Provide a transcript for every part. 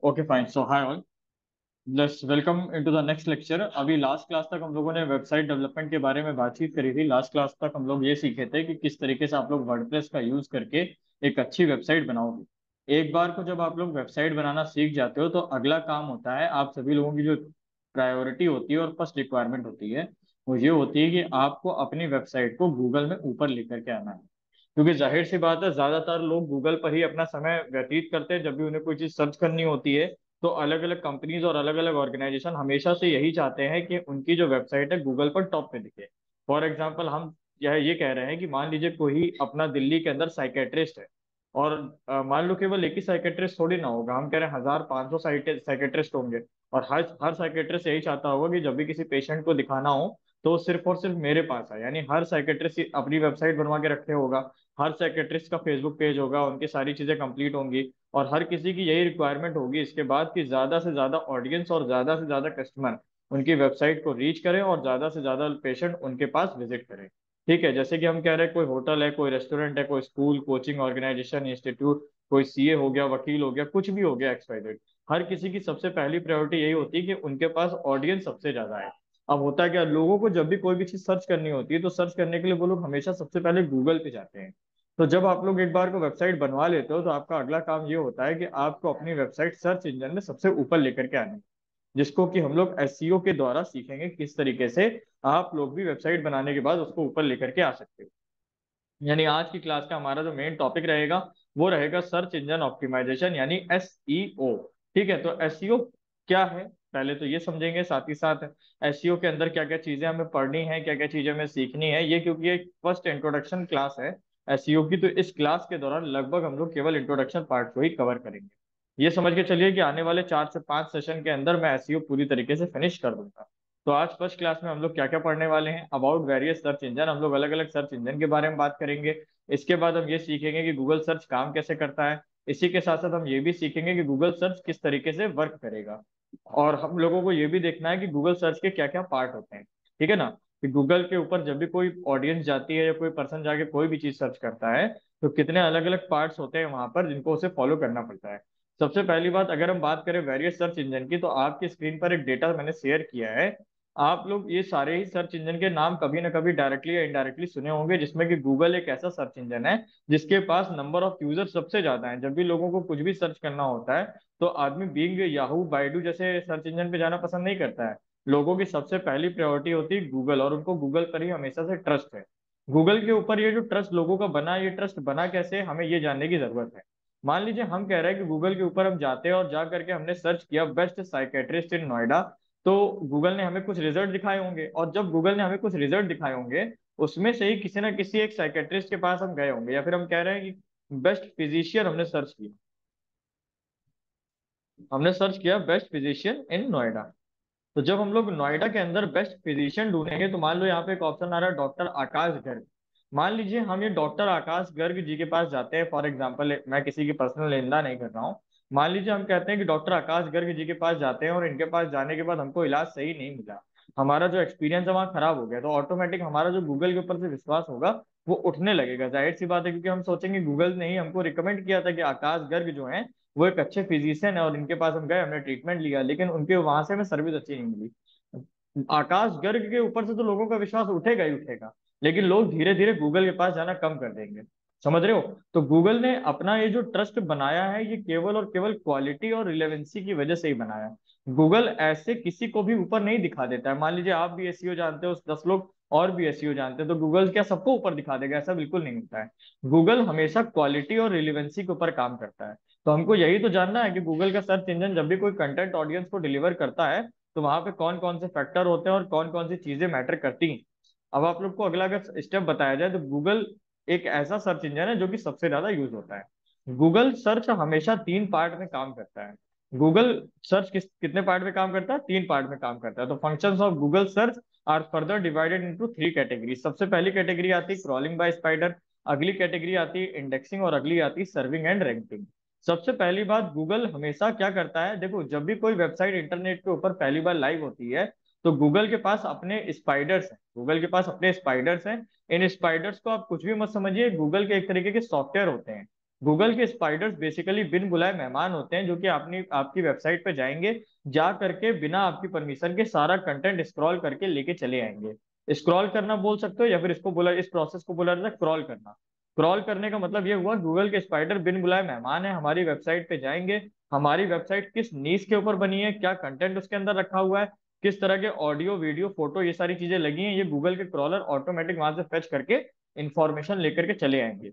Okay fine. So hi all, let's welcome into the next lecture. अभी last class तक हम लोगों ने वेबसाइट डेवलपमेंट के बारे में बातचीत करी थी। लास्ट क्लास तक हम लोग ये सीखे थे कि किस तरीके से आप लोग वर्डप्रेस का यूज करके एक अच्छी वेबसाइट बनाओगे। एक बार को जब आप लोग वेबसाइट बनाना सीख जाते हो तो अगला काम होता है, आप सभी लोगों की जो प्रायोरिटी होती है और फर्स्ट रिक्वायरमेंट होती है वो ये होती है कि आपको अपनी वेबसाइट को गूगल में ऊपर लेकर के आना है। क्योंकि जाहिर सी बात है, ज्यादातर लोग गूगल पर ही अपना समय व्यतीत करते हैं। जब भी उन्हें कोई चीज सर्च करनी होती है तो अलग अलग कंपनीज और अलग अलग ऑर्गेनाइजेशन हमेशा से यही चाहते हैं कि उनकी जो वेबसाइट है गूगल पर टॉप पे दिखे। फॉर एग्जाम्पल, हम यह ये कह रहे हैं कि मान लीजिए कोई अपना दिल्ली के अंदर साइकेट्रिस्ट है, और मान लो केवल एक ही साइकेट्रिस्ट थोड़ी ना होगा, हम कह रहे हैं 1500 साइकेट्रिस्ट होंगे। और हर हर साइकेट्रिस्ट यही चाहता होगा कि जब भी किसी पेशेंट को दिखाना हो तो वो सिर्फ और सिर्फ मेरे पास है। यानी हर साइकेट्रिस्ट अपनी वेबसाइट बनवा के रखे होगा, हर साइकेट्रिस्ट का फेसबुक पेज होगा, उनकी सारी चीजें कंप्लीट होंगी। और हर किसी की यही रिक्वायरमेंट होगी इसके बाद कि ज्यादा से ज्यादा ऑडियंस और ज्यादा से ज्यादा कस्टमर उनकी वेबसाइट को रीच करें और ज्यादा से ज्यादा पेशेंट उनके पास विजिट करें। ठीक है, जैसे कि हम कह रहे हैं कोई होटल है, कोई रेस्टोरेंट है, कोई स्कूल, कोचिंग ऑर्गेनाइजेशन, इंस्टीट्यूट, कोई सीए हो गया, वकील हो गया, कुछ भी हो गया, एक्सवाइजेड। हर किसी की सबसे पहली प्रायोरिटी यही होती है कि उनके पास ऑडियंस सबसे ज्यादा है। अब होता है क्या, लोगों को जब भी कोई भी चीज सर्च करनी होती है तो सर्च करने के लिए वो लोग हमेशा सबसे पहले गूगल पे जाते हैं। तो जब आप लोग एक बार को वेबसाइट बनवा लेते हो तो आपका अगला काम ये होता है कि आपको अपनी वेबसाइट सर्च इंजन में सबसे ऊपर लेकर के आनी है, जिसको कि हम लोग एसईओ के द्वारा सीखेंगे किस तरीके से आप लोग भी वेबसाइट बनाने के बाद उसको ऊपर लेकर के आ सकते हो। यानी आज की क्लास का हमारा जो मेन टॉपिक रहेगा वो रहेगा सर्च इंजन ऑप्टिमाइजेशन, यानी एसईओ। ठीक है, तो एसईओ क्या है पहले तो ये समझेंगे, साथ ही साथ एसईओ के अंदर क्या क्या चीजें हमें पढ़नी है, क्या क्या चीजें हमें सीखनी है। ये क्योंकि एक फर्स्ट इंट्रोडक्शन क्लास है एसईओ की, तो इस क्लास के दौरान लगभग हम लोग केवल इंट्रोडक्शन पार्ट को ही कवर करेंगे। ये समझ के चलिए कि आने वाले 4 से 5 सेशन के अंदर मैं एसईओ पूरी तरीके से फिनिश कर दूंगा। तो आज फर्स्ट क्लास में हम लोग क्या क्या पढ़ने वाले हैं, अबाउट वेरियस सर्च इंजन। हम लोग अलग अलग सर्च इंजन के बारे में बात करेंगे। इसके बाद हम ये सीखेंगे कि गूगल सर्च काम कैसे करता है। इसी के साथ साथ हम ये भी सीखेंगे कि गूगल सर्च किस तरीके से वर्क करेगा। और हम लोगों को ये भी देखना है कि गूगल सर्च के क्या क्या पार्ट होते हैं। ठीक है ना, कि गूगल के ऊपर जब भी कोई ऑडियंस जाती है या कोई पर्सन जाके कोई भी चीज सर्च करता है तो कितने अलग अलग पार्ट्स होते हैं वहां पर जिनको उसे फॉलो करना पड़ता है। सबसे पहली बात, अगर हम बात करें वेरियस सर्च इंजन की, तो आपकी स्क्रीन पर एक डेटा मैंने शेयर किया है। आप लोग ये सारे ही सर्च इंजन के नाम कभी ना कभी डायरेक्टली या इनडायरेक्टली सुने होंगे, जिसमें कि गूगल एक ऐसा सर्च इंजन है जिसके पास नंबर ऑफ यूजर सबसे ज्यादा है। जब भी लोगों को कुछ भी सर्च करना होता है तो आदमी बिंग, याहू, बाइडू जैसे सर्च इंजन पे जाना पसंद नहीं करता है। लोगों की सबसे पहली प्रायोरिटी होती है गूगल, और उनको गूगल पर ही हमेशा से ट्रस्ट है। गूगल के ऊपर ये जो ट्रस्ट लोगों का बना, ये ट्रस्ट बना कैसे, हमें ये जानने की जरूरत है। मान लीजिए हम कह रहे हैं कि गूगल के ऊपर हम जाते हैं और जा करके हमने सर्च किया बेस्ट साइकेट्रिस्ट इन नोएडा, तो गूगल ने हमें कुछ रिजल्ट दिखाए होंगे। और जब गूगल ने हमें कुछ रिजल्ट दिखाए होंगे उसमें से ही किसी ना किसी एक साइकेट्रिस्ट के पास हम गए होंगे, या फिर हम कह रहे हैं कि बेस्ट फिजिशियन हमने सर्च किया, हमने सर्च किया बेस्ट फिजिशियन इन नोएडा। तो जब हम लोग नोएडा के अंदर बेस्ट फिजिशियन ढूंढेंगे तो मान लो यहाँ पे एक ऑप्शन आ रहा है डॉक्टर आकाश गर्ग। मान लीजिए हम ये डॉक्टर आकाश गर्ग जी के पास जाते हैं, फॉर एग्जांपल मैं किसी की पर्सनल निंदा नहीं कर रहा हूँ। मान लीजिए हम कहते हैं कि डॉक्टर आकाश गर्ग जी के पास जाते हैं और इनके पास जाने के बाद हमको इलाज सही नहीं मिला, हमारा जो एक्सपीरियंस है वहाँ खराब हो गया, तो ऑटोमेटिक हमारा जो गूगल के ऊपर से विश्वास होगा वो उठने लगेगा। जाहिर सी बात है, क्योंकि हम सोचेंगे गूगल ने ही हमको रिकमेंड किया था कि आकाश गर्ग जो है वो एक अच्छे फिजिशियन है, और इनके पास हम गए, हमने ट्रीटमेंट लिया, लेकिन उनके वहां से हमें सर्विस अच्छी नहीं मिली। आकाश गर्ग के ऊपर से तो लोगों का विश्वास उठेगा ही उठेगा, लेकिन लोग धीरे धीरे गूगल के पास जाना कम कर देंगे। समझ रहे हो? तो गूगल ने अपना ये जो ट्रस्ट बनाया है ये केवल और केवल क्वालिटी और रिलेवेंसी की वजह से ही बनाया है। गूगल ऐसे किसी को भी ऊपर नहीं दिखा देता है। मान लीजिए आप भी एसईओ जानते हो, 10 लोग और भी एसईओ जानते हैं, तो गूगल क्या सबको ऊपर दिखा देगा? ऐसा बिल्कुल नहीं होता है। गूगल हमेशा क्वालिटी और रिलेवेंसी के ऊपर काम करता है। तो हमको यही तो जानना है कि गूगल का सर्च इंजन जब भी कोई कंटेंट ऑडियंस को डिलीवर करता है तो वहां पे कौन कौन से फैक्टर होते हैं और कौन कौन सी चीजें मैटर करती हैं। अब आप लोग को अगला अगर स्टेप बताया जाए तो गूगल एक ऐसा सर्च इंजन है जो कि सबसे ज्यादा यूज होता है। गूगल सर्च हमेशा 3 पार्ट में काम करता है। गूगल सर्च कितने पार्ट में काम करता है? 3 पार्ट में काम करता है। तो functions of Google search are further divided into 3 category. सबसे पहली कैटेगरी आती है क्रॉलिंग बाय स्पाइडर, अगली कैटेगरी आती है इंडेक्सिंग, और अगली आती है सर्विंग एंड रैंकिंग। सबसे पहली बात, गूगल हमेशा क्या करता है, देखो जब भी कोई वेबसाइट इंटरनेट के ऊपर पहली बार लाइव होती है तो गूगल के पास अपने स्पाइडर्स हैं, गूगल के पास अपने स्पाइडर्स हैं। इन स्पाइडर्स को आप कुछ भी मत समझिए, गूगल के एक तरीके के सॉफ्टवेयर होते हैं। गूगल के स्पाइडर्स बेसिकली बिन बुलाए मेहमान होते हैं, जो कि अपनी आपकी वेबसाइट पे जाएंगे, जा करके बिना आपकी परमिशन के सारा कंटेंट स्क्रॉल करके लेके चले आएंगे। स्क्रॉल करना बोल सकते हो, या फिर इसको बोला, इस प्रोसेस को बोला जाता है क्रॉल करना। क्रॉल करने का मतलब ये हुआ, गूगल के स्पाइडर बिन बुलाए मेहमान है, हमारी वेबसाइट पे जाएंगे, हमारी वेबसाइट किस नीश के ऊपर बनी है, क्या कंटेंट उसके अंदर रखा हुआ है, किस तरह के ऑडियो वीडियो फोटो ये सारी चीजें लगी हैं, ये गूगल के क्रॉलर ऑटोमेटिक वहां से फेच करके इंफॉर्मेशन लेकर के चले आएंगे।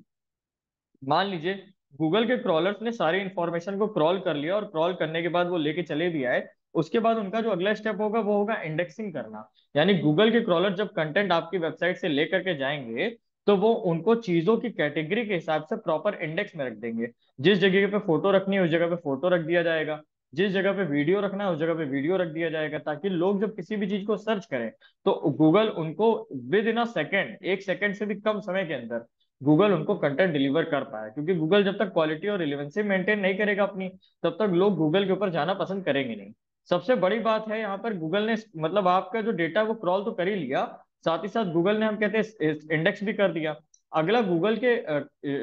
मान लीजिए गूगल के क्रॉलर्स ने सारी इंफॉर्मेशन को क्रॉल कर लिया, और क्रॉल करने के बाद वो लेके चले भी आए। उसके बाद उनका जो अगला स्टेप होगा वो होगा इंडेक्सिंग करना। यानी गूगल के क्रॉलर जब कंटेंट आपकी वेबसाइट से लेकर के जाएंगे, तो वो उनको चीजों की कैटेगरी के हिसाब से प्रॉपर इंडेक्स में रख देंगे। जिस जगह पे फोटो रखनी है उस जगह पे फोटो रख दिया जाएगा, जिस जगह पे वीडियो रखना है उस जगह पे वीडियो रख दिया जाएगा, ताकि लोग जब किसी भी चीज को सर्च करें तो गूगल उनको with in a second, 1 second से भी कम समय के अंदर गूगल उनको कंटेंट डिलीवर कर पाया। क्योंकि गूगल जब तक क्वालिटी और रिलेवेंसी मेंटेन नहीं करेगा अपनी, तब तक लोग गूगल के ऊपर जाना पसंद करेंगे नहीं। सबसे बड़ी बात है यहाँ पर, गूगल ने मतलब आपका जो डेटा वो क्रॉल तो कर ही लिया, साथ ही साथ गूगल ने हम कहते हैं इंडेक्स भी कर दिया। अगला गूगल के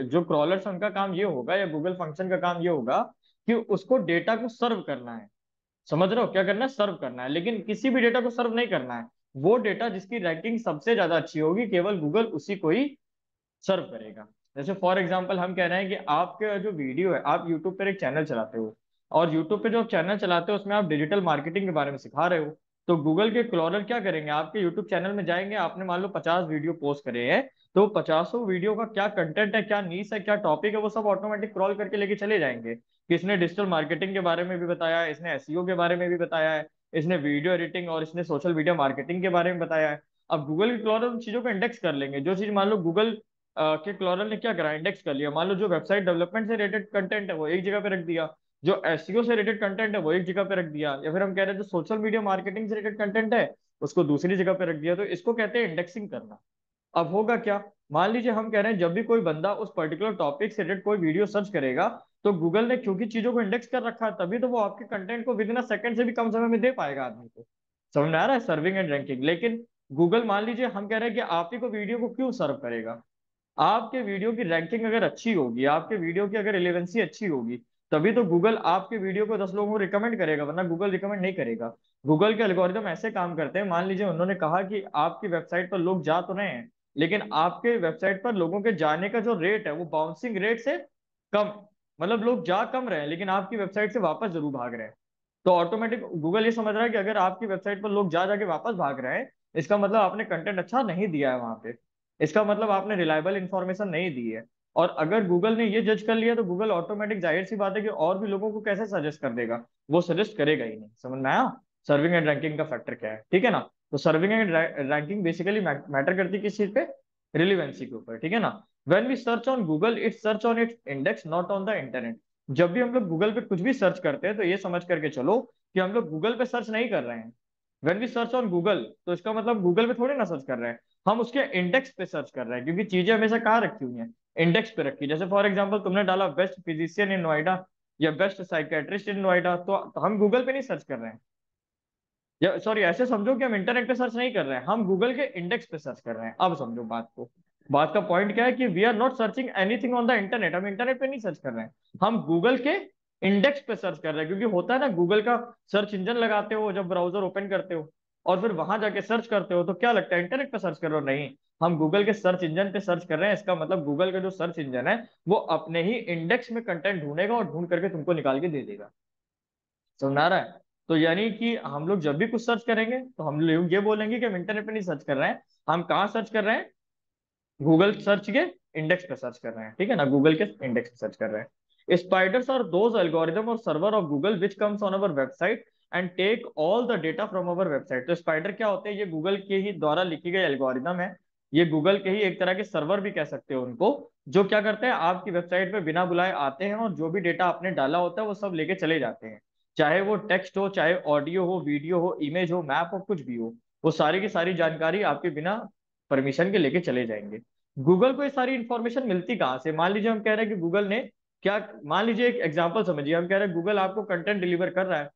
जो क्रॉलर्स उनका काम ये होगा, या गूगल फंक्शन का काम ये होगा कि उसको डेटा को सर्व करना है। समझ रहे हो, क्या करना है, सर्व करना है। लेकिन किसी भी डेटा को सर्व नहीं करना है, वो डेटा जिसकी रैंकिंग सबसे ज्यादा अच्छी होगी केवल गूगल उसी को ही सर्व करेगा। जैसे फॉर एग्जांपल हम कह रहे हैं कि आपके जो वीडियो है, आप यूट्यूब पर एक चैनल चलाते हो, और यूट्यूब पे जो आप चैनल चलाते हो उसमें आप डिजिटल मार्केटिंग के बारे में सिखा रहे हो, तो गूगल के क्रॉलर क्या करेंगे, आपके यूट्यूब चैनल में जाएंगे, आपने मान लो 50 वीडियो पोस्ट करे हैं, तो 50 वीडियो का क्या कंटेंट है, क्या नीच है, क्या टॉपिक है, वो सब ऑटोमेटिक क्रॉल करके लेके चले जाएंगे। किसने डिजिटल मार्केटिंग के बारे में भी बताया है, इसने एसईओ के बारे में भी बताया है, इसने वीडियो एडिटिंग और इसने सोशल मीडिया मार्केटिंग के बारे में बताया है। अब गूगल के क्रॉलर उन चीजों को इंडेक्स कर लेंगे। जो चीज मान लो गूगल कि क्लोरल ने क्या करा, इंडेक्स कर लिया। मान लो जो वेबसाइट डेवलपमेंट से रिलेटेड कंटेंट है वो एक जगह पे रख दिया, जो एसईओ से रिलेटेड कंटेंट है वो एक जगह पे रख दिया, या फिर हम कह रहे हैं जो सोशल मीडिया मार्केटिंग से रिलेटेड कंटेंट है उसको दूसरी जगह पे रख दिया। तो इसको कहते हैं इंडेक्सिंग करना। अब होगा क्या, मान लीजिए हम कह रहे हैं जब भी कोई बंदा उस पर्टिकुलर टॉपिक से रिलेटेड कोई वीडियो सर्च करेगा, तो गूगल ने क्योंकि चीजों को इंडेक्स कर रखा है, तभी तो वो आपके कंटेंट को विद इन अ सेकंड से भी कम समय में दे पाएगा आदमी को। समझ में आ रहा है, सर्विंग एंड रैंकिंग। लेकिन गूगल मान लीजिए हम कह रहे हैं कि आप ही को वीडियो को क्यों सर्व करेगा, आपके वीडियो की रैंकिंग अगर अच्छी होगी, आपके वीडियो की अगर रिलेवेंसी अच्छी होगी, तभी तो गूगल आपके वीडियो को 10 लोगों को रिकमेंड करेगा, वरना गूगल रिकमेंड नहीं करेगा। गूगल के एल्गोरिदम ऐसे काम करते हैं, मान लीजिए उन्होंने कहा कि आपकी वेबसाइट पर लोग जा तो रहे हैं, लेकिन आपके वेबसाइट पर लोगों के जाने का जो रेट है वो बाउंसिंग रेट से कम, मतलब लोग जा कम रहे हैं लेकिन आपकी वेबसाइट से वापस जरूर भाग रहे हैं। तो ऑटोमेटिक गूगल ये समझ रहा है कि अगर आपकी वेबसाइट पर लोग जा जाके वापस भाग रहे हैं, इसका मतलब आपने कंटेंट अच्छा नहीं दिया है वहां पे, इसका मतलब आपने रिलायबल इंफॉर्मेशन नहीं दी है। और अगर गूगल ने ये जज कर लिया, तो गूगल ऑटोमेटिक जाहिर सी बात है कि और भी लोगों को कैसे सजेस्ट कर देगा, वो सजेस्ट करेगा ही नहीं। समझ में आया सर्विंग एंड रैंकिंग का फैक्टर क्या है, ठीक है ना। तो serving and ranking basically matter करती है किस चीज पे, रिलेवेंसी के ऊपर, ठीक है ना। When we search on Google, it search on its index not on the internet. जब भी हम लोग गूगल पे कुछ भी सर्च करते हैं, तो ये समझ करके चलो कि हम लोग गूगल पे सर्च नहीं कर रहे हैं। When we search on Google, तो इसका मतलब गूगल पे थोड़ी ना सर्च कर रहे हैं, हम उसके इंडेक्स पे सर्च कर रहे हैं। क्योंकि चीजें हमेशा कहाँ रखी हुई हैं, इंडेक्स पे रखी है। जैसे फॉर एग्जांपल तुमने डाला बेस्ट फिजिशियन इन नोएडा या बेस्ट साइकेट्रिस्ट इन नोएडा, तो हम गूगल पे नहीं सर्च कर रहे हैं, या सॉरी ऐसे समझो कि हम इंटरनेट पे सर्च नहीं कर रहे हैं, हम गूगल के इंडेक्स पे सर्च कर रहे हैं। अब समझो बात को, बात का पॉइंट क्या है कि we are not searching anything on the internet, हम इंटरनेट पे नहीं सर्च कर रहे हैं, हम गूगल के इंडेक्स पे सर्च कर रहे हैं। क्योंकि होता है ना, गूगल का सर्च इंजन लगाते हो जब ब्राउजर ओपन करते हो, और फिर वहां जाके सर्च करते हो, तो क्या लगता है इंटरनेट पे सर्च कर रहे हो, नहीं, हम गूगल के सर्च इंजन पे सर्च कर रहे हैं। इसका मतलब गूगल का जो सर्च इंजन है वो अपने ही इंडेक्स में कंटेंट ढूंढेगा और ढूंढ करके तुमको निकाल के दे देगा। समझ में आ रहा है। तो यानी कि हम लोग जब भी कुछ सर्च करेंगे, तो हम लोग ये बोलेंगे कि हम इंटरनेट पे नहीं सर्च कर रहे हैं, हम कहाँ सर्च कर रहे हैं, गूगल सर्च के इंडेक्स पे सर्च कर रहे हैं, ठीक है ना, गूगल के इंडेक्स पे सर्च कर रहे हैं। स्पाइडर्स आर दोज एल्गोरिदम और server of Google which comes on our website and take all the data from our website. तो स्पाइडर क्या होते हैं, ये गूगल के ही द्वारा लिखी गई एल्गोरिदम है, ये गूगल के ही एक तरह के सर्वर भी कह सकते हो उनको, जो क्या करते हैं आपकी वेबसाइट पे बिना बुलाए आते हैं, और जो भी डेटा आपने डाला होता है वो सब लेके चले जाते हैं। चाहे वो टेक्स्ट हो, चाहे ऑडियो हो, वीडियो हो, इमेज हो, मैप हो, कुछ भी हो, वो सारी की सारी जानकारी आपके बिना परमिशन के लेके चले जाएंगे। गूगल को ये सारी इंफॉर्मेशन मिलती कहाँ से, मान लीजिए हम कह रहे हैं कि गूगल ने क्या, मान लीजिए एक एग्जांपल समझिए, हम कह रहे हैं गूगल आपको कंटेंट डिलीवर कर रहा है,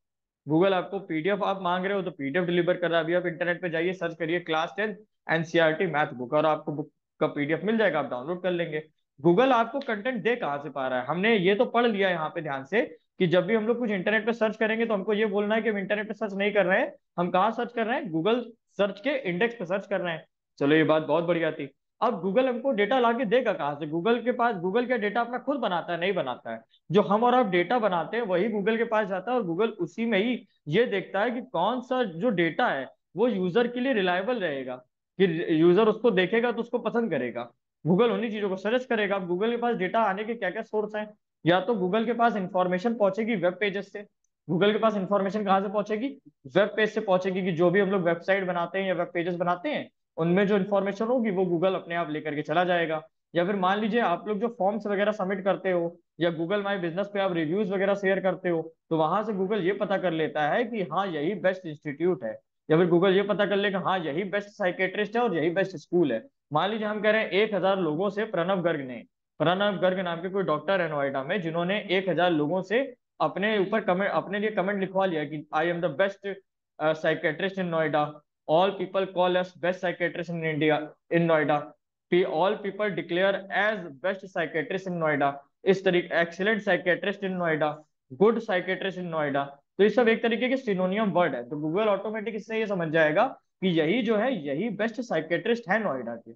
गूगल आपको पीडीएफ आप मांग रहे हो तो पीडीएफ डिलीवर कर रहा है। अभी आप इंटरनेट पे जाइए, सर्च करिए क्लास 10 एनसीईआरटी मैथ बुक, और आपको बुक का पीडीएफ मिल जाएगा, आप डाउनलोड कर लेंगे। गूगल आपको कंटेंट दे कहाँ से पा रहा है? हमने ये तो पढ़ लिया यहाँ पे ध्यान से कि जब भी हम लोग कुछ इंटरनेट पे सर्च करेंगे तो हमको ये बोलना है कि हम इंटरनेट पे सर्च नहीं कर रहे हैं, हम कहाँ सर्च कर रहे हैं, गूगल सर्च के इंडेक्स पे सर्च कर रहे हैं। चलो ये बात बहुत बढ़िया थी। अब गूगल हमको डेटा ला के देगा कहाँ से? गूगल के पास, गूगल क्या डेटा अपना खुद बनाता है? नहीं बनाता है। जो हम और आप डेटा बनाते हैं वही गूगल के पास जाता है, और गूगल उसी में ही ये देखता है कि कौन सा जो डेटा है वो यूजर के लिए रिलायबल रहेगा, कि यूजर उसको देखेगा तो उसको पसंद करेगा। गूगल उन्हीं चीजों को सजेस्ट करेगा। अब गूगल के पास डेटा आने के क्या क्या सोर्स हैं? या तो गूगल के पास इंफॉर्मेशन पहुंचेगी वेब पेजेस से। गूगल के पास इंफॉर्मेशन कहाँ से पहुंचेगी? वेब पेज से पहुंचेगी, कि जो भी हम लोग वेबसाइट बनाते हैं या वेब पेजेस बनाते हैं उनमें जो इन्फॉर्मेशन होगी वो गूगल अपने आप लेकर के चला जाएगा। या फिर मान लीजिए आप लोग जो फॉर्म्स वगैरह सबमिट करते हो, या गूगल माई बिजनेस पे आप रिव्यूज वगैरह शेयर करते हो, तो वहां से गूगल ये पता कर लेता है कि हाँ यही बेस्ट इंस्टीट्यूट है। या फिर गूगल ये पता कर लेगा हाँ यही बेस्ट साइकेट्रिस्ट है और यही बेस्ट स्कूल है। मान लीजिए हम कह रहे हैं 1,000 लोगों से प्रणब गर्ग नाम के कोई डॉक्टर है नोएडा में, जिन्होंने 1,000 लोगों से अपने ऊपर कमेंट, अपने लिए कमेंट लिखवा लिया कि I am the best psychiatrist in Noida, all people call us best psychiatrist in India, in Noida, all people declare as best psychiatrist in Noida, इस तरीके excellent psychiatrist in Noida, good psychiatrist in Noida. तो ये सब एक तरीके के सिनोनियम वर्ड है, तो गूगल ऑटोमेटिक इससे ये समझ जाएगा कि यही जो है यही बेस्ट साइकेट्रिस्ट है नोएडा के।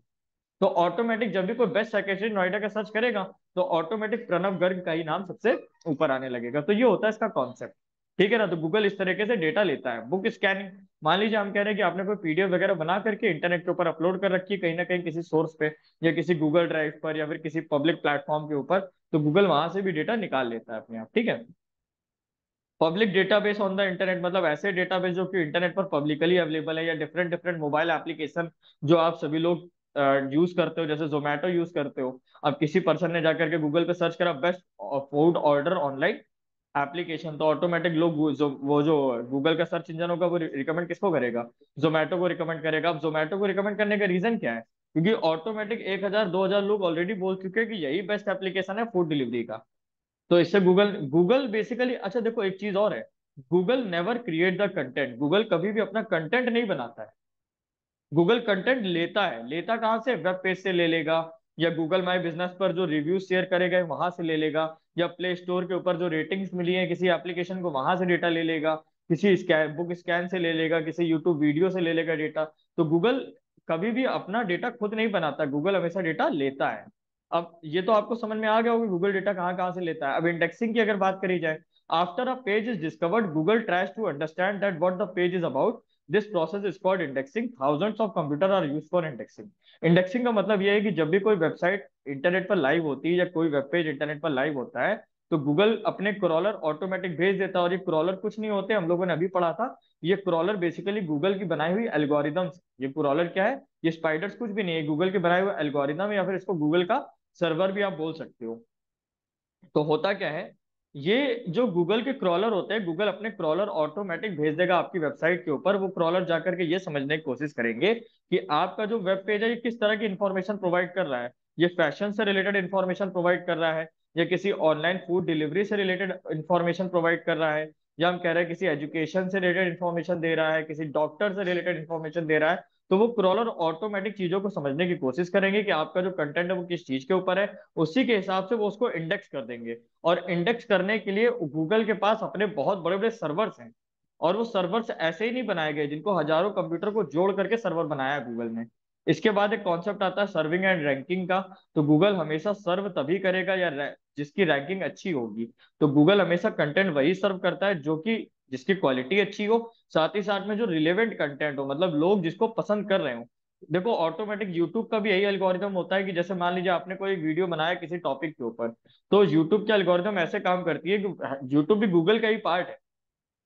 तो ऑटोमेटिक जब भी कोई बेस्ट साइकेट्रिस्ट नोएडा का सर्च करेगा तो ऑटोमेटिक प्रणब गर्ग का ही नाम सबसे ऊपर आने लगेगा। तो ये होता है इसका कॉन्सेप्ट। ठीक है ना? तो गूगल इस तरीके से डेटा लेता है। बुक स्कैनिंग, मान लीजिए हम कह रहे हैं कि आपने कोई पीडीएफ वगैरह बना करके इंटरनेट के ऊपर अपलोड कर रखी है कहीं ना कहीं किसी सोर्स पे, या किसी गूगल ड्राइव पर, या फिर किसी पब्लिक प्लेटफॉर्म के ऊपर, तो गूगल वहां से भी डेटा निकाल लेता है अपने आप। ठीक है? Public database on the internet, मतलब ऐसे डेटाबेस जो कि इंटरनेट पर पब्लिकली अवेलेबल है, या डिफरेंट डिफरेंट मोबाइल एप्लीकेशन जो आप सभी लोग यूज करते हो, जैसे जोमेटो यूज करते हो। अब किसी पर्सन ने जाकर के गूगल पे सर्च करा best food order online application, तो ऑटोमेटिक लोग वो जो गूगल का सर्च इंजन होगा वो रिकमेंड किसको करेगा? जोमेटो को रिकमेंड करेगा। अब जोमेटो को रिकमेंड करने का रीजन क्या है? क्योंकि ऑटोमेटिक 1,000 2,000 लोग ऑलरेडी बोल चुके हैं कि यही बेस्ट एप्लीकेशन है फूड डिलीवरी का। तो इससे गूगल गूगल बेसिकली, अच्छा देखो एक चीज और है, Google never create the content. Google कभी भी अपना कंटेंट नहीं बनाता है। गूगल कंटेंट लेता है। लेता कहाँ से? वेब पेज से ले लेगा, या गूगल माई बिजनेस पर जो रिव्यू शेयर करेगा वहां से ले लेगा, या प्ले स्टोर के ऊपर जो रेटिंग्स मिली है किसी एप्लीकेशन को वहां से डेटा ले लेगा, किसी स्कैन बुक स्कैन से ले लेगा, किसी यूट्यूब वीडियो से ले लेगा डेटा। तो गूगल कभी भी अपना डेटा खुद नहीं बनाता, गूगल हमेशा डेटा लेता है। अब ये तो आपको समझ में आ गया होगा गूगल डेटा कहाँ कहाँ से लेता है। अब इंडेक्सिंग की अगर बात करी जाए, after a page is discovered Google tries to understand that what the page is about, this process is called indexing, thousands of computer are use for indexing. Indexing का मतलब यह है कि जब भी कोई वेबसाइट इंटरनेट पर लाइव होती है या कोई वेब पेज इंटरनेट पर लाइव होता है, तो गूगल अपने क्रॉलर ऑटोमेटिक भेज देता है। और ये क्रॉलर कुछ नहीं होते, हम लोगों ने अभी पढ़ा था, ये क्रॉलर बेसिकली गूगल की बनाई हुई एल्गोरिदम्स। ये क्रॉलर क्या है? ये स्पाइडर्स कुछ भी नहीं है, गूगल के बनाए हुए एल्गोरिदम, या फिर इसको गूगल का सर्वर भी आप बोल सकते हो। तो होता क्या है, ये जो गूगल के क्रॉलर होते हैं, गूगल अपने क्रॉलर ऑटोमेटिक भेज देगा आपकी वेबसाइट के ऊपर। वो क्रॉलर जाकर के ये समझने की कोशिश करेंगे कि आपका जो वेब पेज है ये किस तरह की इंफॉर्मेशन प्रोवाइड कर रहा है। ये फैशन से रिलेटेड इंफॉर्मेशन प्रोवाइड कर रहा है, या किसी ऑनलाइन फूड डिलीवरी से रिलेटेड इंफॉर्मेशन प्रोवाइड कर रहा है, या हम कह रहे हैं किसी एजुकेशन से रिलेटेड इंफॉर्मेशन दे रहा है, किसी डॉक्टर से रिलेटेड इंफॉर्मेशन दे रहा है। तो वो क्रॉलर ऑटोमेटिक चीजों को समझने की कोशिश करेंगे कि आपका जो कंटेंट है वो किस चीज के ऊपर है, उसी के हिसाब से वो उसको इंडेक्स कर देंगे। और इंडेक्स करने के लिए गूगल के पास अपने बहुत बड़े बड़े सर्वर्स हैं। और वो सर्वर्स ऐसे ही नहीं बनाए गए, जिनको हजारों कंप्यूटर को जोड़ करके सर्वर बनाया है गूगल ने। इसके बाद एक कॉन्सेप्ट आता है सर्विंग एंड रैंकिंग का। तो गूगल हमेशा सर्व तभी करेगा या जिसकी रैंकिंग अच्छी होगी। तो गूगल हमेशा कंटेंट वही सर्व करता है जो कि जिसकी क्वालिटी अच्छी हो, साथ ही साथ में जो रिलेवेंट कंटेंट हो, मतलब लोग जिसको पसंद कर रहे हो। देखो ऑटोमेटिक यूट्यूब का भी यही एल्गोरिदम होता है कि जैसे मान लीजिए आपने कोई वीडियो बनाया किसी टॉपिक के ऊपर, तो यूट्यूब की एल्गोरिदम ऐसे काम करती है कि यूट्यूब भी गूगल का ही पार्ट है।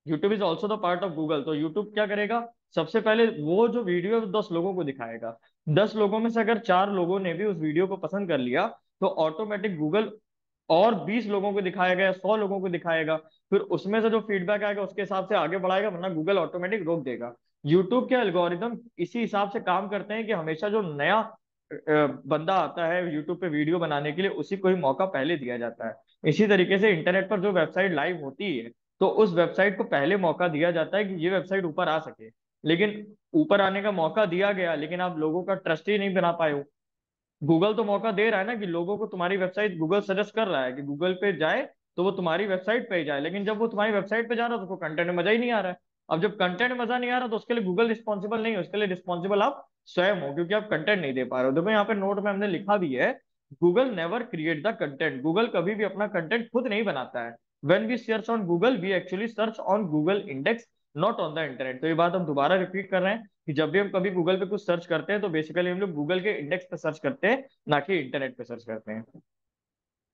YouTube is also the part of Google. तो यूट्यूब क्या करेगा, सबसे पहले वो जो वीडियो 10 लोगों को दिखाएगा। 10 लोगों में से अगर 4 लोगों ने भी उस वीडियो को पसंद कर लिया, तो ऑटोमेटिक गूगल और 20 लोगों को दिखाएगा या 100 लोगों को दिखाएगा। फिर उसमें से जो फीडबैक आएगा उसके हिसाब से आगे बढ़ाएगा, वरना गूगल ऑटोमेटिक रोक देगा। यूट्यूब के एल्गोरिदम इसी हिसाब से काम करते हैं कि हमेशा जो नया बंदा आता है यूट्यूब पे वीडियो बनाने के लिए, उसी को ही मौका पहले दिया जाता है। इसी तरीके से इंटरनेट पर जो वेबसाइट लाइव होती है, तो उस वेबसाइट को पहले मौका दिया जाता है कि ये वेबसाइट ऊपर आ सके। लेकिन ऊपर आने का मौका दिया गया, लेकिन आप लोगों का ट्रस्ट ही नहीं बना पाए हो। गूगल तो मौका दे रहा है ना कि लोगों को तुम्हारी वेबसाइट, गूगल सजेस्ट कर रहा है कि गूगल पे जाए तो वो तुम्हारी वेबसाइट पे ही जाए, लेकिन जब वो तुम्हारी वेबसाइट पे जा रहा है तो उसको कंटेंट में मजा ही नहीं आ रहा है। अब जब कंटेंट में मजा नहीं आ रहा तो उसके लिए गूगल रिस्पॉन्सिबल नहीं है, उसके लिए रिस्पॉन्सिबल आप स्वयं हो, क्योंकि आप कंटेंट नहीं दे पा रहे हो। देखो यहाँ पे नोट में हमने लिखा भी है, Google never create the content. Google कभी भी अपना कंटेंट खुद नहीं बनाता है। When we search on Google we actually search on Google index, not on the internet. तो ये बात हम दोबारा रिपीट कर रहे हैं कि जब भी हम कभी गूगल पे कुछ सर्च करते हैं तो बेसिकली हम लोग गूगल के इंडेक्स पे सर्च करते हैं, ना कि इंटरनेट पे सर्च करते हैं।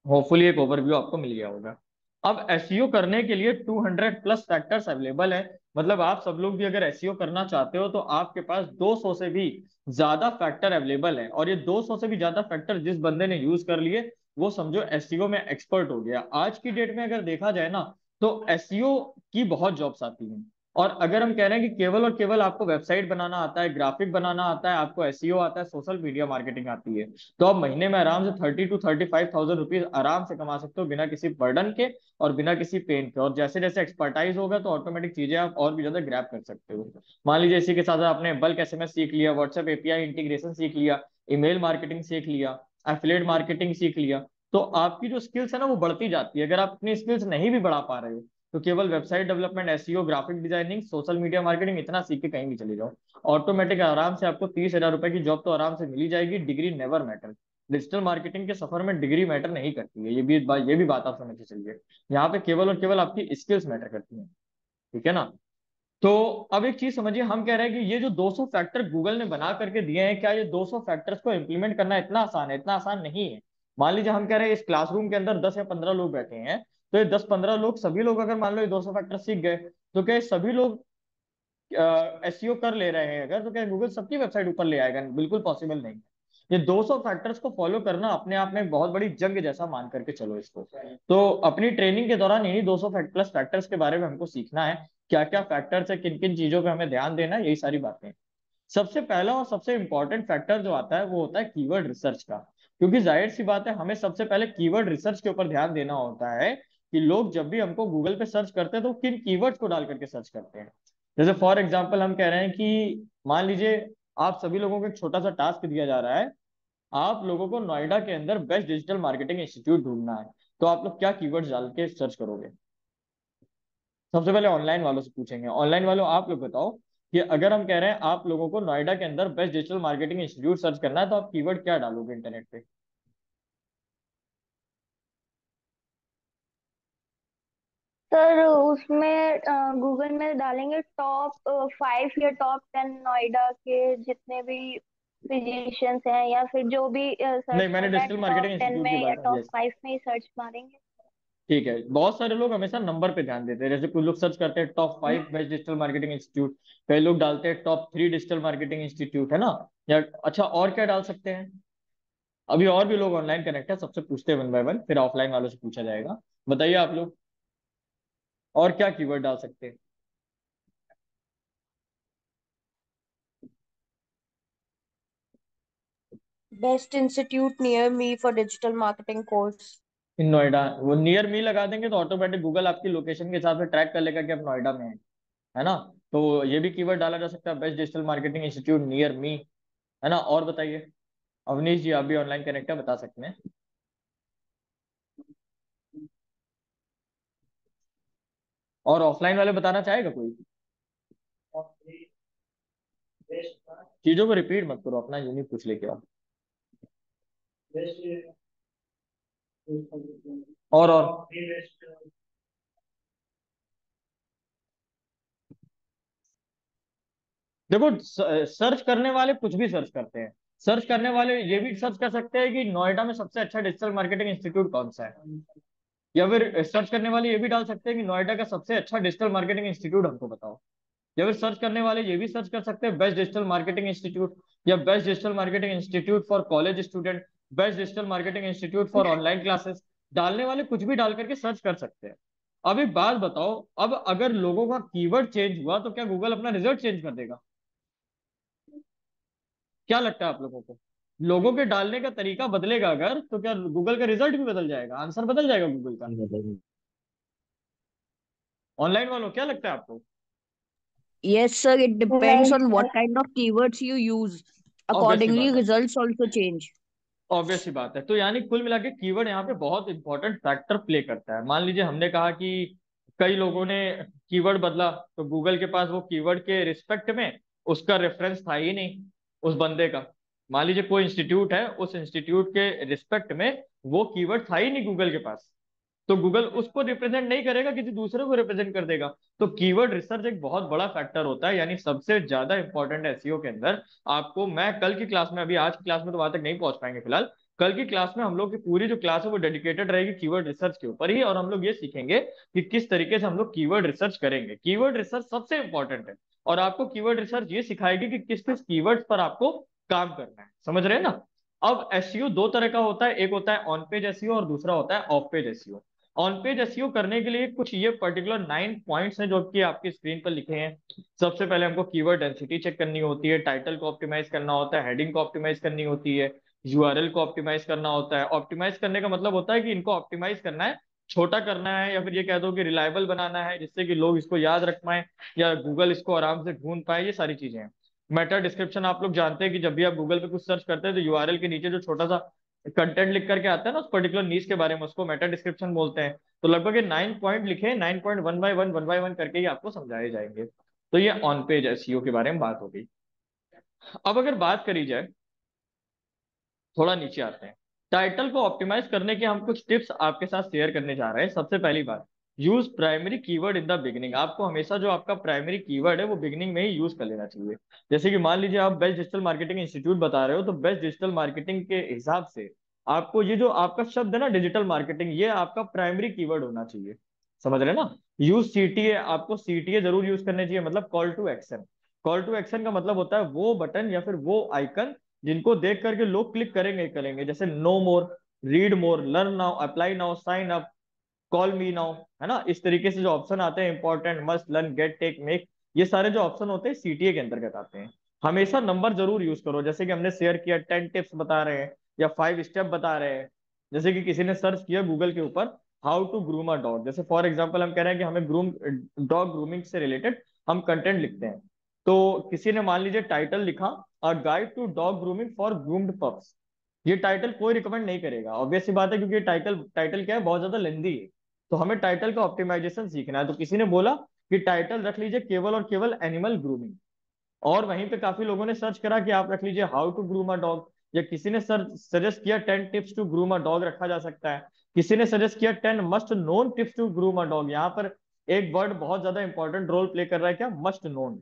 होपफुली एक ओवरव्यू आपको मिल गया होगा। अब एसईओ करने के लिए 200 प्लस फैक्टर्स अवेलेबल है। मतलब आप सब लोग भी अगर एसईओ करना चाहते हो तो आपके पास 200 से भी ज्यादा फैक्टर अवेलेबल है, और ये 200 से भी ज्यादा फैक्टर जिस बंदे ने यूज कर लिए वो समझो एसईओ में एक्सपर्ट हो गया। आज की डेट में अगर देखा जाए ना तो एसईओ की बहुत जॉब्स आती हैं। और अगर हम कह रहे हैं कि केवल और केवल आपको वेबसाइट बनाना आता है, ग्राफिक बनाना आता है, आपको एसईओ आता है, सोशल मीडिया मार्केटिंग आती है, तो आप महीने में आराम से 30 to 35 थाउजेंड रुपीज आराम से कमा सकते हो बिना किसी बर्डन के और बिना किसी पेन के। और जैसे जैसे एक्सपर्टाइज होगा तो ऑटोमेटिक चीजें आप और भी ज्यादा ग्रैब कर सकते हो। मान लीजिए इसी के साथ आपने बल्क एसएमएस सीख लिया, व्हाट्सएप एपीआई इंटीग्रेशन सीख लिया, ईमेल मार्केटिंग सीख लिया, एफिलिएट मार्केटिंग सीख लिया, तो आपकी जो स्किल्स है ना वो बढ़ती जाती है। अगर आप अपनी स्किल्स नहीं भी बढ़ा पा रहे हो तो केवल website development, SEO, graphic designing, social media marketing इतना सीख के कहीं भी चले जाओ, ऑटोमेटिक आराम से आपको 30,000 रुपए की जॉब तो आराम से मिल ही जाएगी। Degree never matter. Digital marketing के सफर में डिग्री मैटर नहीं करती है, ये भी बात आप समझ के चलिए। यहाँ पे केवल और केवल आपकी स्किल्स मैटर करती हैं। ठीक है ना। तो अब एक चीज समझिए, हम कह रहे हैं कि ये जो 200 फैक्टर गूगल ने बना करके दिए हैं, क्या ये 200 फैक्टर्स को इंप्लीमेंट करना इतना आसान है? इतना आसान नहीं है। मान लीजिए हम कह रहे हैं इस क्लासरूम के अंदर 10 या 15 लोग बैठे हैं, तो ये 10-15 लोग सभी लोग अगर मान लो ये 200 फैक्टर सीख गए, तो क्या ये सभी लोग एसईओ कर ले रहे हैं अगर, तो क्या गूगल सबकी वेबसाइट ऊपर ले आएगा? बिल्कुल पॉसिबल नहीं है। ये 200 फैक्टर्स को फॉलो करना अपने आप में एक बहुत बड़ी जंग जैसा मान करके चलो इसको। तो अपनी ट्रेनिंग के दौरान इन्हीं 200 प्लस फैक्टर्स के बारे में हमको सीखना है, क्या क्या फैक्टर्स है, किन किन चीजों पे हमें ध्यान देना है, यही सारी बातें। सबसे पहला और सबसे इंपॉर्टेंट फैक्टर जो आता है वो होता है कीवर्ड रिसर्च का। क्योंकि जाहिर सी बात है हमें सबसे पहले कीवर्ड रिसर्च के ऊपर ध्यान देना होता है कि लोग जब भी हमको गूगल पे सर्च करते हैं तो किन कीवर्ड्स को डाल करके सर्च करते हैं। जैसे फॉर एग्जांपल हम कह रहे हैं कि मान लीजिए आप सभी लोगों को एक छोटा सा टास्क दिया जा रहा है, आप लोगों को नोएडा के अंदर बेस्ट डिजिटल मार्केटिंग इंस्टीट्यूट ढूंढना है, तो आप लोग क्या कीवर्ड्स डाल के सर्च करोगे? सबसे पहले ऑनलाइन वालों से पूछेंगे, ऑनलाइन वालों आप लोग बताओ कि अगर हम कह रहे हैं आप लोगों को नोएडा के अंदर best digital marketing institute search करना है तो आप कीवर्ड क्या डालोगे इंटरनेट पे? सर उसमें गूगल में डालेंगे टॉप 5 या टॉप 10 नोएडा के जितने भी फिजिशियंस हैं, या फिर जो भी सर्च नहीं, मैंने करना है डिजिटल टॉप मार्केटिंग 10 इंस्टीट्यूट की में या बात, टॉप यस। 5 में ही सर्च मारेंगे। ठीक है, बहुत सारे लोग हमेशा नंबर पे ध्यान देते हैं, जैसे कुछ लोग सर्च करते हैं top 5 best digital marketing institute, कई लोग डालते हैं टॉप 3 डिजिटल मार्केटिंग इंस्टीट्यूट, है ना। या अच्छा और क्या डाल सकते हैं? अभी और भी लोग ऑनलाइन कनेक्ट है, सबसे पूछते हैं वन बाय वन, फिर ऑफलाइन वालों से पूछा जाएगा। बताइए आप लोग और क्या कीवर्ड डाल सकते हैं? Best institute near me for digital marketing course. इन नोएडा, वो नियर मी लगा देंगे तो ऑटोमेटिक गूगल आपकी लोकेशन के हिसाब से ट्रैक कर लेगा कि आप नोएडा में है ना। तो ये भी कीवर्ड डाला जा सकता है, best digital marketing institute near me, है ना। और बताइए, अवनीश जी आप भी ऑनलाइन कनेक्ट है, बता सकते हैं। और ऑफलाइन वाले बताना चाहेगा कोई? चीजों को रिपीट मत करो, अपना यूनिक कुछ लेके आओ। और देखो, सर्च करने वाले कुछ भी सर्च करते हैं। सर्च करने वाले ये भी सर्च कर सकते हैं कि नोएडा में सबसे अच्छा डिजिटल मार्केटिंग इंस्टीट्यूट कौन सा है, या फिर सर्च करने वाले ये भी डाल सकते हैं कि नोएडा का सबसे अच्छा डिजिटल मार्केटिंग इंस्टीट्यूट हमको बताओ। या फिर सर्च करने वाले ये भी सर्च कर सकते हैं बेस्ट डिजिटल मार्केटिंग इंस्टीट्यूट, या best digital marketing institute for college student, best digital marketing institute for online classes. डालने वाले कुछ भी डाल करके सर्च कर सकते हैं। अब एक बात बताओ, अब अगर लोगों का कीवर्ड चेंज हुआ तो क्या गूगल अपना रिजल्ट चेंज कर देगा? क्या लगता है आप लोगों को? लोगों के डालने का तरीका बदलेगा अगर, तो क्या गूगल का रिजल्ट भी बदल जाएगा, आंसर बदल जाएगा गूगल का? ऑनलाइन वालों क्या लगता है आपको? Yes, sir, it depends नहीं on sir. what kind of keywords you use. Obvious सी Accordingly, बात है। results also change. ऑब्वियस सी बात है। तो यानी कुल मिला के कीवर्ड यहाँ पे बहुत इंपॉर्टेंट फैक्टर प्ले करता है। मान लीजिए हमने कहा कि कई लोगों ने कीवर्ड बदला, तो गूगल के पास वो कीवर्ड के रिस्पेक्ट में उसका रेफरेंस था ही नहीं उस बंदे का। मान लीजिए कोई इंस्टीट्यूट है, उस इंस्टीट्यूट के रिस्पेक्ट में वो कीवर्ड था ही नहीं गूगल के पास, तो गूगल उसको रिप्रेजेंट नहीं करेगा, किसी दूसरे को रिप्रेजेंट कर देगा। तो कीवर्ड रिसर्च एक बहुत बड़ा फैक्टर होता है, यानी सबसे ज्यादा इंपॉर्टेंट एसईओ के अंदर। आपको मैं कल की क्लास में, अभी आज की क्लास में तो वहां तक नहीं पहुंच पाएंगे फिलहाल, कल की क्लास में हम लोग की पूरी जो क्लास है वो डेडिकेटेड रहेगी कीवर्ड रिसर्च के ऊपर ही, और हम लोग ये सीखेंगे कि किस तरीके से हम लोग कीवर्ड रिसर्च करेंगे। कीवर्ड रिसर्च सबसे इंपॉर्टेंट है, और आपको कीवर्ड रिसर्च ये सिखाएगी कि किस किस कीवर्ड्स पर आपको काम करना है। समझ रहे हैं ना? अब एसईओ दो तरह का होता है, एक होता है ऑन पेज एसईओ और दूसरा होता है of page SEO. On page SEO करने के लिए कुछ ये पर्टिकुलर 9 पॉइंट्स हैं जो कि आपकी स्क्रीन पर लिखे हैं। सबसे पहले हमको कीवर्ड डेंसिटी चेक करनी होती है, टाइटल को ऑप्टिमाइज करना होता है, हेडिंग को ऑप्टिमाइज करनी होती है, यूआरएल को ऑप्टिमाइज करना होता है। ऑप्टिमाइज करने का मतलब होता है कि इनको ऑप्टिमाइज करना है, छोटा करना है, या फिर ये कह दो कि रिलायबल बनाना है, जिससे कि लोग इसको याद रख पाए या गूगल इसको आराम से ढूंढ पाए, ये सारी चीजें हैं। मेटा डिस्क्रिप्शन आप लोग जानते हैं कि जब भी आप गूगल पे कुछ सर्च करते हैं तो यूआरएल के नीचे जो छोटा सा कंटेंट लिख करके आता है ना उस पर्टिकुलर नीच के बारे में, उसको मेटा डिस्क्रिप्शन बोलते हैं। तो लगभग ये 9 पॉइंट लिखे, 9 पॉइंट वन बाय वन करके ही आपको समझाए जाएंगे। तो ये ऑन पेज एसईओ के बारे में बात हो गई। अब अगर बात करी जाए, थोड़ा नीचे आते हैं, टाइटल को ऑप्टिमाइज करने के हम कुछ टिप्स आपके साथ शेयर करने जा रहे हैं। सबसे पहली बात, use primary keyword in the beginning. आपको हमेशा जो आपका प्राइमरी कीवर्ड है वो बिगिनिंग में ही यूज कर लेना चाहिए। जैसे कि मान लीजिए आप बेस्ट डिजिटल मार्केटिंग इंस्टीट्यूट बता रहे हो, तो बेस्ट डिजिटल मार्केटिंग के हिसाब से आपको ये जो आपका शब्द है ना डिजिटल मार्केटिंग, ये आपका प्राइमरी कीवर्ड होना चाहिए। समझ रहे हैं ना? यूज सीटीए, आपको सीटीए जरूर यूज करने चाहिए, मतलब call to action. Call to action का मतलब होता है वो बटन या फिर वो आइकन जिनको देख करके लोग क्लिक करेंगे करेंगे, जैसे know more, read more, learn now, apply now, sign up, call me now, है ना? इस तरीके से जो ऑप्शन आते हैं, important, must, learn, get, take, make, ये सारे जो ऑप्शन होते हैं सीटीए के अंतर्गत आते हैं। हमेशा नंबर जरूर यूज करो, जैसे कि हमने शेयर किया 10 टिप्स बता रहे हैं या 5 स्टेप बता रहे हैं। जैसे कि किसी ने सर्च किया गूगल के ऊपर how to groom a dog, जैसे फॉर एग्जाम्पल हम कह रहे हैं कि हमें डॉग ग्रूमिंग से रिलेटेड हम कंटेंट लिखते हैं। तो किसी ने मान लीजिए टाइटल लिखा, a guide to dog grooming for groomed pups. ये टाइटल कोई रिकमेंड नहीं करेगा, ऑब्वियस सी बात है, क्योंकि टाइटल टाइटल क्या है, बहुत ज्यादा लेंदी है। तो हमें टाइटल का ऑप्टिमाइजेशन सीखना है। तो किसी ने बोला कि टाइटल रख लीजिए केवल और केवल एनिमल ग्रूमिंग, और वहीं पे काफी लोगों ने सर्च करा कि आप रख लीजिए how to groom a dog, या किसी ने सर्च सजेस्ट किया 10 tips to groom a dog रखा जा सकता है। किसी ने सजेस्ट किया 10 must known tips to groom a dog. यहाँ पर एक वर्ड बहुत ज्यादा इंपॉर्टेंट रोल प्ले कर रहा है, क्या? Must known.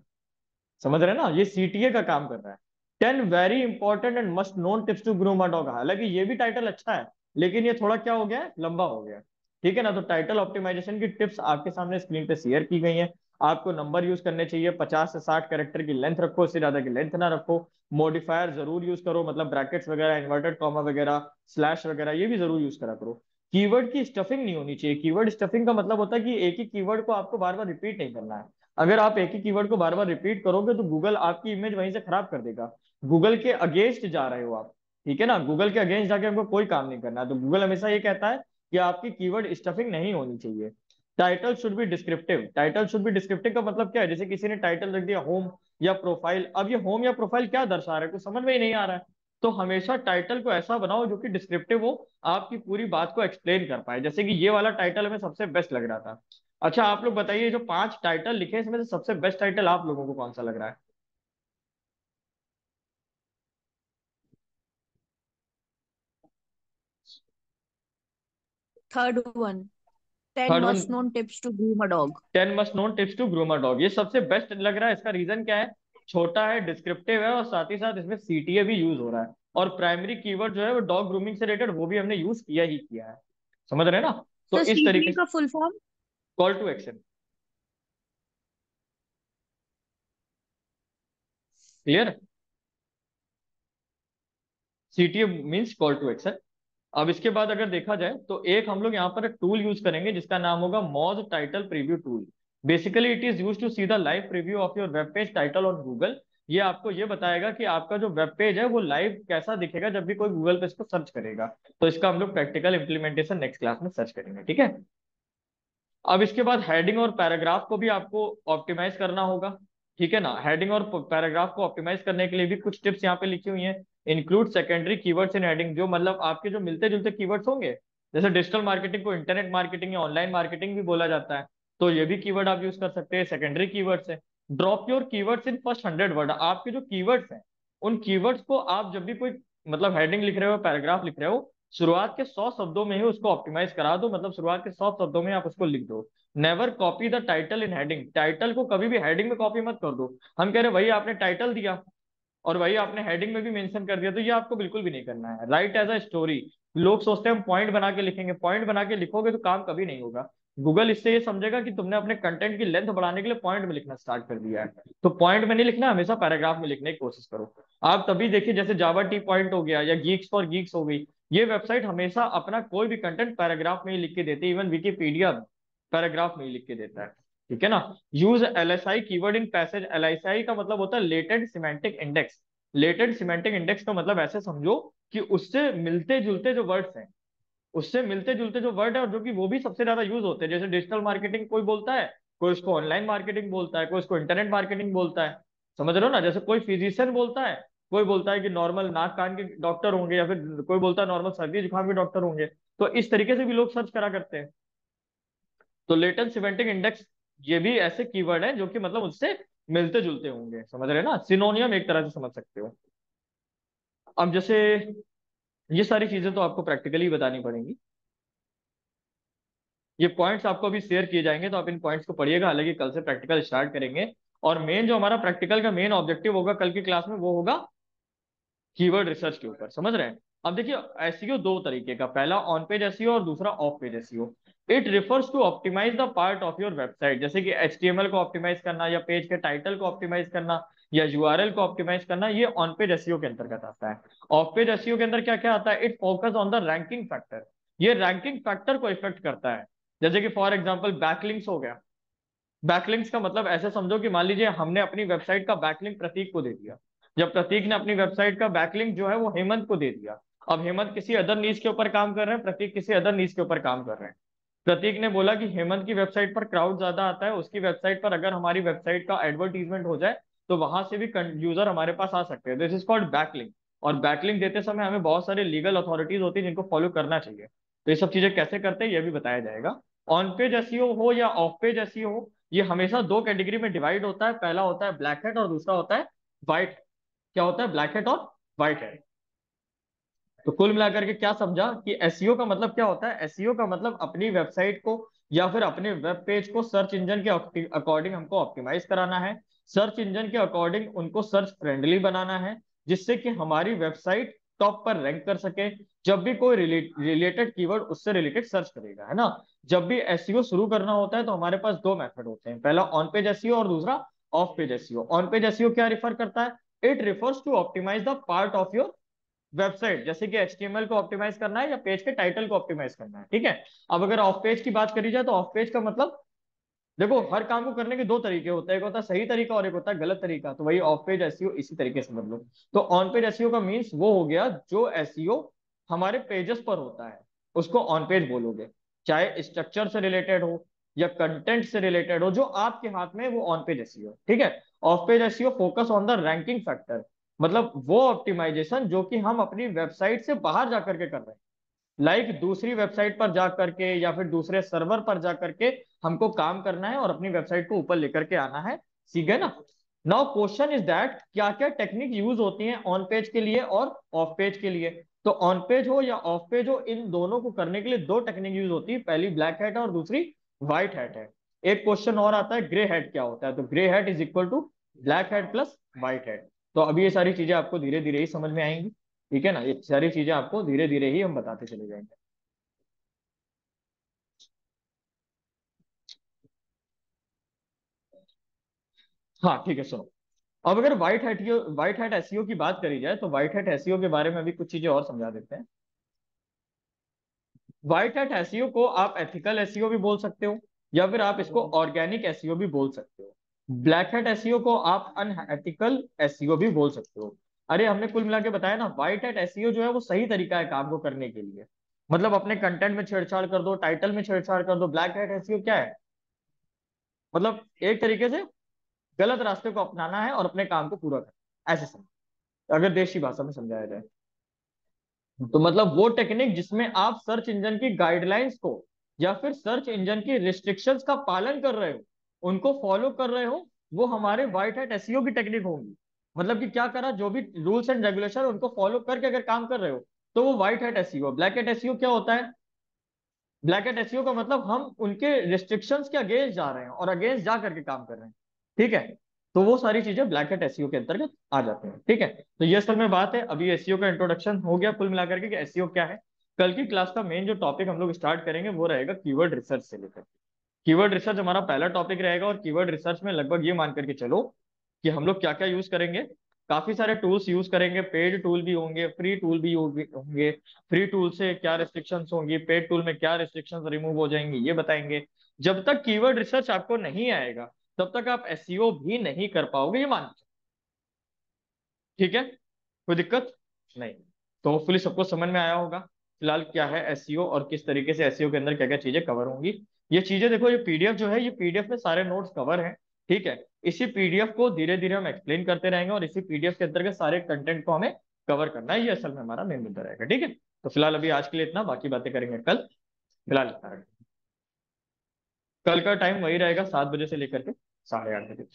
समझ रहे हैं ना? ये सीटीए का काम कर रहा है। 10 very important and must known tips to groom a dog. हालांकि ये भी टाइटल अच्छा है, लेकिन ये थोड़ा क्या हो गया है, लंबा हो गया। ठीक है ना? तो टाइटल ऑप्टिमाइजेशन की टिप्स आपके सामने स्क्रीन पे शेयर की गई हैं। आपको नंबर यूज करने चाहिए, 50 से 60 कैरेक्टर की लेंथ रखो, उससे ज्यादा की लेंथ ना रखो। मॉडिफायर जरूर यूज करो, मतलब ब्रैकेट्स वगैरह, इन्वर्टेड कॉमा वगैरह, स्लैश वगैरह, ये भी जरूर यूज करा करो। कीवर्ड की स्टफिंग नहीं होनी चाहिए। कीवर्ड स्टफिंग का मतलब होता है कि एक ही कीवर्ड को आपको बार बार रिपीट नहीं करना है। अगर आप एक ही कीवर्ड को बार बार रिपीट करोगे तो गूगल आपकी इमेज वहीं से खराब कर देगा। गूगल के अगेंस्ट जा रहे हो आप। ठीक है ना? गूगल के अगेंस्ट जाके हमको कोई काम नहीं करना है। तो गूगल हमेशा ये कहता है कि आपकी कीवर्ड स्टफिंग नहीं होनी चाहिए। Title should be descriptive. Title should be descriptive का मतलब क्या है? जैसे किसी ने टाइटल रख दिया होम या प्रोफाइल, अब ये होम या प्रोफाइल क्या दर्शा रहा है, कुछ समझ में ही नहीं आ रहा है। तो हमेशा टाइटल को ऐसा बनाओ जो कि डिस्क्रिप्टिव हो, आपकी पूरी बात को एक्सप्लेन कर पाए। जैसे कि ये वाला टाइटल हमें सबसे बेस्ट लग रहा था। अच्छा आप लोग बताइए, जो 5 टाइटल लिखे हैं, इसमें से सबसे बेस्ट टाइटल आप लोगों को कौन सा लग रहा है? Third one, ten third one, must known tips to groom a dog. 10 must known tips to groom a dog, ये सबसे बेस्ट लग रहा है। इसका रीजन क्या है? छोटा है, डिस्क्रिप्टिव है, और साथ ही साथ इसमें सीटीए भी यूज हो रहा है। और प्राइमरी कीवर्ड जो है वो डॉग ग्रूमिंग से रिलेटेड, वो भी हमने यूज किया ही किया है। समझ रहे हैं ना? तो तो इस तरीके सीटीए से का full form? Call to action. Clear? CTA means call to action. अब इसके बाद अगर देखा जाए तो एक हम लोग यहाँ पर टूल यूज करेंगे जिसका नाम होगा Moz title preview tool. Basically it is use to see the live preview of your web page title on Google. ये आपको ये बताएगा कि आपका जो वेब पेज है वो लाइव कैसा दिखेगा जब भी कोई गूगल पे इसको सर्च करेगा। तो इसका हम लोग प्रैक्टिकल इंप्लीमेंटेशन नेक्स्ट क्लास में सर्च करेंगे। ठीक है? अब इसके बाद हेडिंग और पैराग्राफ को भी आपको ऑप्टिमाइज करना होगा। ठीक है ना? हेडिंग और पैराग्राफ को ऑप्टिमाइज करने के लिए भी कुछ टिप्स यहाँ पे लिखी हुई हैं। Include secondary keywords in heading, जो मतलब आपके जो मिलते जुलते कीवर्ड्स होंगे, जैसे डिजिटल मार्केटिंग को इंटरनेट मार्केटिंग या ऑनलाइन मार्केटिंग भी बोला जाता है, तो ये भी कीवर्ड आप यूज कर सकते हैं, सेकेंडरी कीवर्ड्स है। Drop your keywords in first 100 word, आपके जो कीवर्ड्स हैं उन कीवर्ड्स को आप जब भी कोई मतलब हेडिंग लिख रहे हो, पैराग्राफ लिख रहे हो, शुरुआत के 100 शब्दों में ही उसको ऑप्टिमाइज करा दो, मतलब शुरुआत के 100 शब्दों में आप उसको लिख दो। Never copy the title in heading, title को कभी भी हेडिंग में कॉपी मत कर दो। हम कह रहे भाई आपने टाइटल दिया और वही आपने हेडिंग में भी मेंशन कर दिया, तो ये आपको बिल्कुल भी नहीं करना है। राइट एज अ स्टोरी, लोग सोचते हैं हम पॉइंट बना के लिखेंगे, पॉइंट बना के लिखोगे तो काम कभी नहीं होगा। गूगल इससे ये समझेगा कि तुमने अपने कंटेंट की लेंथ बढ़ाने के लिए पॉइंट में लिखना स्टार्ट कर दिया है। तो पॉइंट में नहीं लिखना, हमेशा पैराग्राफ में लिखने की कोशिश करो। आप तभी देखिए, जैसे जावा टी पॉइंट हो गया या गीक्स फॉर गीक्स हो गई, ये वेबसाइट हमेशा अपना कोई भी कंटेंट पैराग्राफ में ही लिख के देती है। इवन विकीपीडिया पैराग्राफ में ही लिख के देता है, ठीक है ना। यूज एलएसआई कीवर्ड इन पैसेज, एलएसआई का मतलब होता है latent semantic index. Latent semantic index का मतलब ऐसे समझो कि उससे मिलते जुलते जो वर्ड्स हैं, उससे मिलते जुलते जो वर्ड है, और जो कि वो भी सबसे ज्यादा यूज होते हैं, जैसे डिजिटल मार्केटिंग कोई बोलता है, कोई उसको ऑनलाइन मार्केटिंग बोलता है, कोई उसको इंटरनेट मार्केटिंग बोलता है, समझ रहे हो ना। जैसे कोई फिजिशियन बोलता है, कोई बोलता है कि नॉर्मल नाक कान के डॉक्टर होंगे, या फिर कोई बोलता है नॉर्मल सर्दी जुकाम के डॉक्टर होंगे। तो इस तरीके से भी लोग सर्च करा करते हैं। तो लेटेंट सिमेंटिक इंडेक्स ये भी ऐसे कीवर्ड है जो कि मतलब उससे मिलते जुलते होंगे, समझ रहे हैं ना, सिनोनियम एक तरह से समझ सकते हो। अब जैसे ये सारी चीजें तो आपको प्रैक्टिकली बतानी पड़ेंगी, ये पॉइंट्स आपको अभी शेयर किए जाएंगे, तो आप इन पॉइंट्स को पढ़िएगा। हालांकि कल से प्रैक्टिकल स्टार्ट करेंगे, और मेन जो हमारा प्रैक्टिकल का मेन ऑब्जेक्टिव होगा कल की क्लास में, वो होगा कीवर्ड रिसर्च के ऊपर, समझ रहे हैं। अब देखिए, एसईओ दो तरीके का, पहला ऑन पेज एसईओ और दूसरा off page SEO. It refers to optimize the part of your website, जैसे कि एचटीएमएल को ऑप्टिमाइज करना, या पेज के टाइटल को ऑप्टिमाइज करना, या यूआरएल को ऑप्टिमाइज करना, ये ऑन पेज एसईओ के अंतर्गत आता है। ऑफ पेज एसईओ के अंदर क्या क्या आता है, it focus on the ranking factor, ये रैंकिंग फैक्टर को इफेक्ट करता है। जैसे कि फॉर एग्जाम्पल बैकलिंक्स हो गया। बैकलिंक्स का मतलब ऐसे समझो कि मान लीजिए हमने अपनी वेबसाइट का बैकलिंक प्रतीक को दे दिया, जब प्रतीक ने अपनी वेबसाइट का बैकलिंक जो है वो हेमंत को दे दिया। अब हेमंत किसी अदर नीच के ऊपर काम कर रहे हैं, प्रतीक किसी अदर नीच के ऊपर काम कर रहे हैं। प्रतीक ने बोला कि हेमंत की वेबसाइट पर क्राउड ज्यादा आता है, उसकी वेबसाइट पर अगर हमारी वेबसाइट का एडवर्टीजमेंट हो जाए तो वहां से भी यूजर हमारे पास आ सकते हैं। This is called backlink. और बैकलिंक देते समय हमें बहुत सारे लीगल अथॉरिटीज होती है जिनको फॉलो करना चाहिए, तो ये सब चीजें कैसे करते हैं ये भी बताया जाएगा। ऑन पेज एसईओ हो या ऑफ पेज एसईओ हो, ये हमेशा दो कैटेगरी में डिवाइड होता है। पहला होता है ब्लैक हैट और दूसरा होता है व्हाइट। क्या होता है, ब्लैक हैट और व्हाइट हैट। तो कुल मिलाकर के क्या समझा कि एसईओ का मतलब क्या होता है, एसईओ का मतलब अपनी वेबसाइट को या फिर अपने वेब पेज को सर्च इंजन के अकॉर्डिंग हमको ऑप्टिमाइज कराना है, सर्च इंजन के अकॉर्डिंग उनको सर्च फ्रेंडली बनाना है, जिससे कि हमारी वेबसाइट टॉप पर रैंक कर सके जब भी कोई रिलेटेड कीवर्ड उससे रिलेटेड सर्च करेगा, है ना। जब भी एसईओ शुरू करना होता है तो हमारे पास दो मेथड होते हैं, पहला ऑन पेज एसईओ और दूसरा off page SEO. On page SEO क्या रिफर करता है, it refers to optimize the part of your website, जैसे कि एचटीएमएल को ऑप्टिमाइज करना है या पेज के टाइटल को ऑप्टिमाइज करना है, ठीक है। अब अगर ऑफ पेज की बात करी जाए तो ऑफ पेज का मतलब, देखो हर काम को करने के दो तरीके होते हैं, एक होता है सही तरीका और एक होता है गलत तरीका, तो वही ऑफ पेज एसईओ इसी तरीके से समझ लो। तो ऑन पेज एसईओ का मीन्स वो हो गया जो एसईओ हमारे पेजेस पर होता है, उसको ऑन पेज बोलोगे। चाहे स्ट्रक्चर से रिलेटेड हो या कंटेंट से रिलेटेड हो, जो आपके हाथ में है, वो ऑन पेज एसईओ, ठीक है। Of page SEO focus on the ranking factor, मतलब वो ऑप्टिमाइजेशन जो कि हम अपनी वेबसाइट से बाहर जाकर के कर रहे हैं, लाइक दूसरी वेबसाइट पर जा करके या फिर दूसरे सर्वर पर जा करके हमको काम करना है और अपनी वेबसाइट को ऊपर लेकर के आना है, ठीक है ना। नाउ क्वेश्चन इज दैट क्या क्या टेक्निक यूज होती हैं ऑन पेज के लिए और ऑफ पेज के लिए। तो ऑन पेज हो या ऑफ पेज हो, इन दोनों को करने के लिए दो टेक्निक यूज होती है, पहली ब्लैक हैट और दूसरी व्हाइट हैट है। एक क्वेश्चन और आता है ग्रे हैट क्या होता है, तो grey hat is equal to black hat plus white hat. तो अभी ये सारी चीजें आपको धीरे धीरे ही समझ में आएंगी, ठीक है ना, ये सारी चीजें आपको धीरे धीरे ही हम बताते चले जाएंगे। हाँ ठीक है, सुनो। अब अगर व्हाइट हैट एसईओ की बात करी जाए, तो व्हाइट हैट एसईओ के बारे में अभी कुछ चीजें और समझा देते हैं। व्हाइट हैट एसईओ को आप एथिकल एसईओ भी बोल सकते हो, या फिर आप इसको ऑर्गेनिक एसईओ भी बोल सकते हो। ब्लैक हैट एसईओ को आप अनएथिकल एसईओ भी बोल सकते हो। अरे हमने कुल मिला के बताया ना, व्हाइट हैट एसईओ जो है वो सही तरीका है काम को करने के लिए, मतलब अपने कंटेंट में छेड़छाड़ कर दो, टाइटल में छेड़छाड़ कर दो। ब्लैक हैट एसईओ क्या है, मतलब एक तरीके से गलत रास्ते को अपनाना है और अपने काम को पूरा करना है, ऐसे समझ। अगर देशी भाषा में समझाया जाए तो मतलब वो टेक्निक जिसमें आप सर्च इंजन की गाइडलाइंस को या फिर सर्च इंजन की रिस्ट्रिक्शंस का पालन कर रहे हो, उनको फॉलो कर रहे हो, वो हमारे व्हाइट हैट एसईओ की टेक्निक होंगी। मतलब कि क्या करा, जो भी रूल्स एंड रेगुलेशन उनको फॉलो करके अगर काम कर रहे हो तो वो white hat SEO. Black hat SEO क्या होता है? ब्लैक हैट एसईओ का मतलब हम उनके रिस्ट्रिक्शंस के अगेंस्ट जा रहे हैं और अगेंस्ट जा करके काम कर रहे हैं, ठीक है। तो वो सारी चीजें ब्लैक हैट एसईओ के अंतर्गत आ जाती हैं, ठीक है। तो ये असल में बात है। अभी एसईओ का इंट्रोडक्शन हो गया कुल मिलाकर के कि एसईओ क्या है। कल की क्लास का मेन जो टॉपिक हम लोग स्टार्ट करेंगे वो रहेगा कीवर्ड रिसर्च से लेकर। कीवर्ड रिसर्च हमारा पहला टॉपिक रहेगा और कीवर्ड रिसर्च में लगभग ये मान करके चलो कि हम लोग क्या क्या यूज करेंगे। काफी सारे टूल्स यूज करेंगे, पेड टूल भी होंगे, फ्री टूल भी होंगे। फ्री टूल से क्या रिस्ट्रिक्शंस होंगी, पेड टूल में क्या रिस्ट्रिक्शंस रिमूव हो जाएंगी, ये बताएंगे। जब तक कीवर्ड रिसर्च आपको नहीं आएगा तब तक आप एसईओ भी नहीं कर पाओगे, ये मान लीजिए, ठीक है। कोई दिक्कत नहीं। तो होपफुली सबको समझ में आया होगा फिलहाल क्या है एसईओ और किस तरीके से एसईओ के अंदर क्या क्या चीजें कवर होंगी। ये चीजें देखो, ये पीडीएफ जो है, ये पीडीएफ में सारे नोट्स कवर हैं, ठीक है। इसी पीडीएफ को धीरे धीरे हम एक्सप्लेन करते रहेंगे और इसी पीडीएफ के अंतर्गत सारे कंटेंट को हमें कवर करना है। ये असल में हमारा मेन मुद्दा रहेगा, ठीक है। तो फिलहाल अभी आज के लिए इतना, बाकी बातें करेंगे कल। फिलहाल इतना रहेगा। कल का टाइम वही रहेगा, 7 बजे से लेकर के 8:30 बजे।